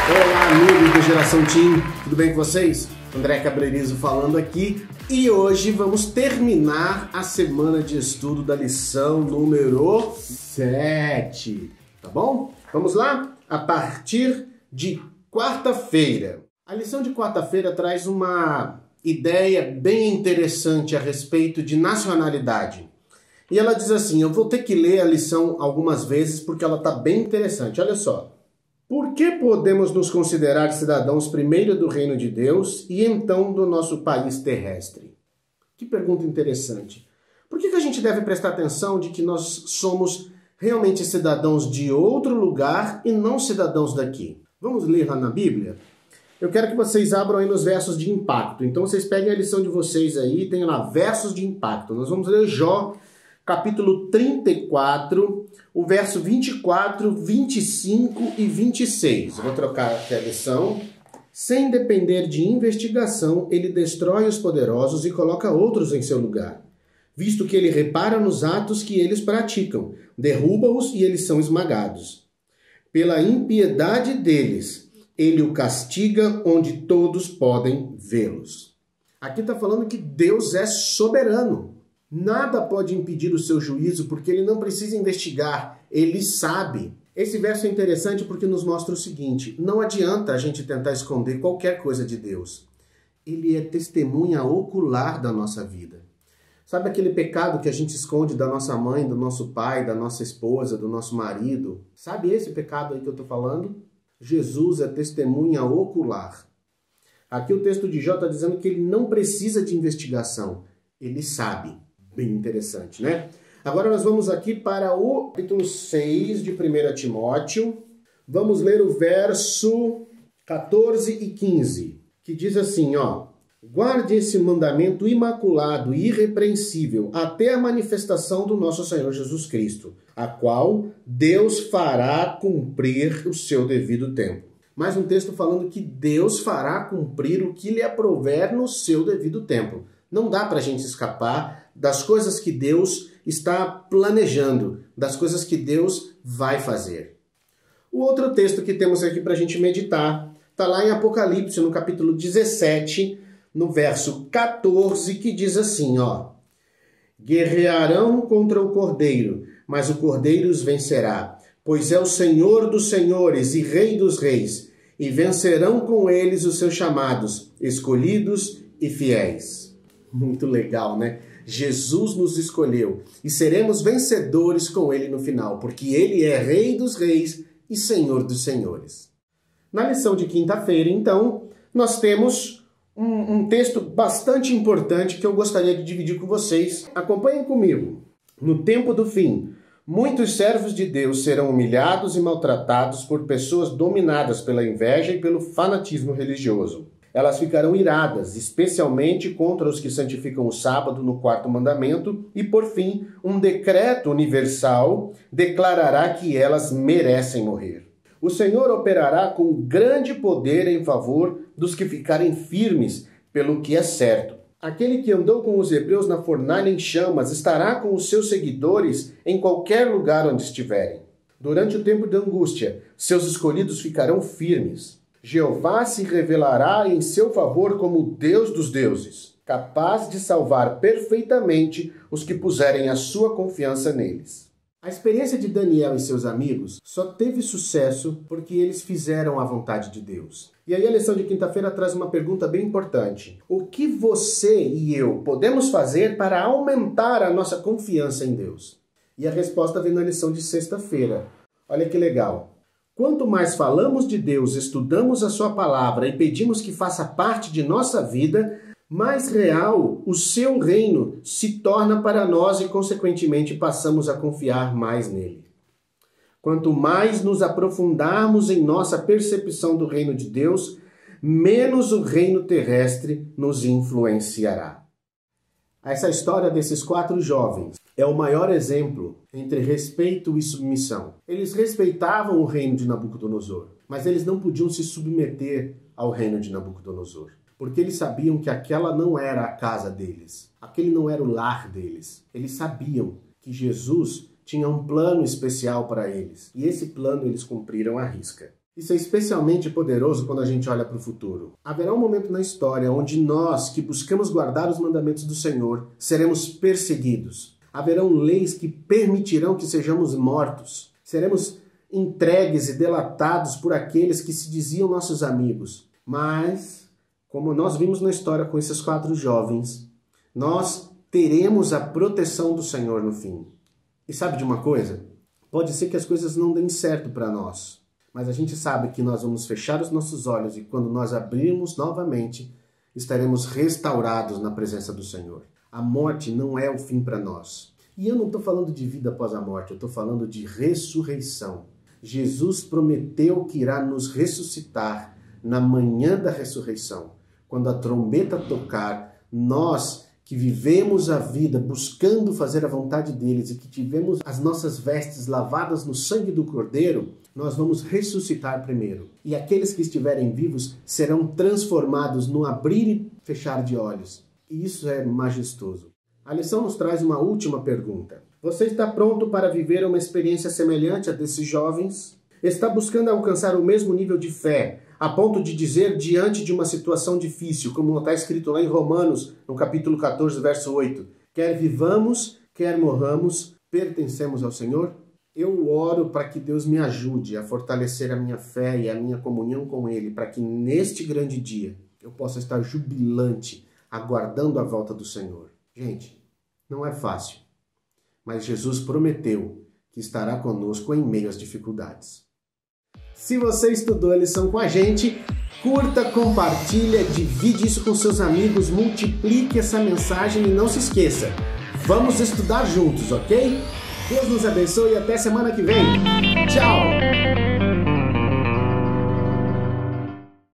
Olá, amigos do Geração Team, tudo bem com vocês? André Cabrerizo falando aqui e hoje vamos terminar a semana de estudo da lição número 7, tá bom? Vamos lá? A partir de quarta-feira. A lição de quarta-feira traz uma ideia bem interessante a respeito de nacionalidade. E ela diz assim, eu vou ter que ler a lição algumas vezes porque ela está bem interessante, olha só. Por que podemos nos considerar cidadãos primeiro do reino de Deus e então do nosso país terrestre? Que pergunta interessante. Por que a gente deve prestar atenção de que nós somos realmente cidadãos de outro lugar e não cidadãos daqui? Vamos ler lá na Bíblia? Eu quero que vocês abram aí nos versos de impacto. Então vocês peguem a lição de vocês aí, tem lá versos de impacto. Nós vamos ler Jó, capítulo 34, o verso 24, 25 e 26. Eu vou trocar aqui a lição. Sem depender de investigação, ele destrói os poderosos e coloca outros em seu lugar, visto que ele repara nos atos que eles praticam, derruba-os e eles são esmagados. Pela impiedade deles, ele o castiga onde todos podem vê-los. Aqui está falando que Deus é soberano. Nada pode impedir o seu juízo, porque ele não precisa investigar, ele sabe. Esse verso é interessante porque nos mostra o seguinte, não adianta a gente tentar esconder qualquer coisa de Deus. Ele é testemunha ocular da nossa vida. Sabe aquele pecado que a gente esconde da nossa mãe, do nosso pai, da nossa esposa, do nosso marido? Sabe esse pecado aí que eu estou falando? Jesus é testemunha ocular. Aqui o texto de Jó está dizendo que ele não precisa de investigação, ele sabe. Bem interessante, né? Agora nós vamos aqui para o capítulo 6 de 1 Timóteo. Vamos ler o verso 14 e 15, que diz assim, ó. Guarde esse mandamento imaculado e irrepreensível até a manifestação do nosso Senhor Jesus Cristo, a qual Deus fará cumprir o seu devido tempo. Mais um texto falando que Deus fará cumprir o que lhe aprouver no seu devido tempo. Não dá para a gente escapar das coisas que Deus está planejando, das coisas que Deus vai fazer. O outro texto que temos aqui para a gente meditar está lá em Apocalipse, no capítulo 17, no verso 14, que diz assim, ó. Guerrearão contra o Cordeiro, mas o Cordeiro os vencerá, pois é o Senhor dos senhores e Rei dos reis, e vencerão com eles os seus chamados, escolhidos e fiéis. Muito legal, né? Jesus nos escolheu e seremos vencedores com ele no final, porque ele é Rei dos reis e Senhor dos senhores. Na lição de quinta-feira, então, nós temos um texto bastante importante que eu gostaria de dividir com vocês. Acompanhem comigo. No tempo do fim, muitos servos de Deus serão humilhados e maltratados por pessoas dominadas pela inveja e pelo fanatismo religioso. Elas ficarão iradas, especialmente contra os que santificam o sábado no quarto mandamento, e, por fim, um decreto universal declarará que elas merecem morrer. O Senhor operará com grande poder em favor dos que ficarem firmes pelo que é certo. Aquele que andou com os hebreus na fornalha em chamas estará com os seus seguidores em qualquer lugar onde estiverem. Durante o tempo de angústia, seus escolhidos ficarão firmes. Jeová se revelará em seu favor como o Deus dos deuses, capaz de salvar perfeitamente os que puserem a sua confiança neles. A experiência de Daniel e seus amigos só teve sucesso porque eles fizeram a vontade de Deus. E aí a lição de quinta-feira traz uma pergunta bem importante. O que você e eu podemos fazer para aumentar a nossa confiança em Deus? E a resposta vem na lição de sexta-feira. Olha que legal. Quanto mais falamos de Deus, estudamos a sua palavra e pedimos que faça parte de nossa vida, mais real o seu reino se torna para nós e, consequentemente, passamos a confiar mais nele. Quanto mais nos aprofundarmos em nossa percepção do reino de Deus, menos o reino terrestre nos influenciará. Essa história desses 4 jovens é o maior exemplo entre respeito e submissão. Eles respeitavam o reino de Nabucodonosor, mas eles não podiam se submeter ao reino de Nabucodonosor, porque eles sabiam que aquela não era a casa deles, aquele não era o lar deles. Eles sabiam que Jesus tinha um plano especial para eles, e esse plano eles cumpriram à risca. Isso é especialmente poderoso quando a gente olha para o futuro. Haverá um momento na história onde nós, que buscamos guardar os mandamentos do Senhor, seremos perseguidos. Haverão leis que permitirão que sejamos mortos. Seremos entregues e delatados por aqueles que se diziam nossos amigos. Mas, como nós vimos na história com esses 4 jovens, nós teremos a proteção do Senhor no fim. E sabe de uma coisa? Pode ser que as coisas não deem certo para nós, mas a gente sabe que nós vamos fechar os nossos olhos e quando nós abrirmos novamente, estaremos restaurados na presença do Senhor. A morte não é o fim para nós. E eu não estou falando de vida após a morte, eu estou falando de ressurreição. Jesus prometeu que irá nos ressuscitar na manhã da ressurreição. Quando a trombeta tocar, nós que vivemos a vida buscando fazer a vontade deles e que tivemos as nossas vestes lavadas no sangue do Cordeiro, nós vamos ressuscitar primeiro. E aqueles que estiverem vivos serão transformados no abrir e fechar de olhos. E isso é majestoso. A lição nos traz uma última pergunta. Você está pronto para viver uma experiência semelhante a desses jovens? Está buscando alcançar o mesmo nível de fé, a ponto de dizer diante de uma situação difícil, como está escrito lá em Romanos, no capítulo 14, verso 8, quer vivamos, quer morramos, pertencemos ao Senhor? Eu oro para que Deus me ajude a fortalecer a minha fé e a minha comunhão com Ele, para que neste grande dia eu possa estar jubilante, aguardando a volta do Senhor. Gente, não é fácil, mas Jesus prometeu que estará conosco em meio às dificuldades. Se você estudou a lição com a gente, curta, compartilha, divide isso com seus amigos, multiplique essa mensagem e não se esqueça, vamos estudar juntos, ok? Deus nos abençoe e até semana que vem!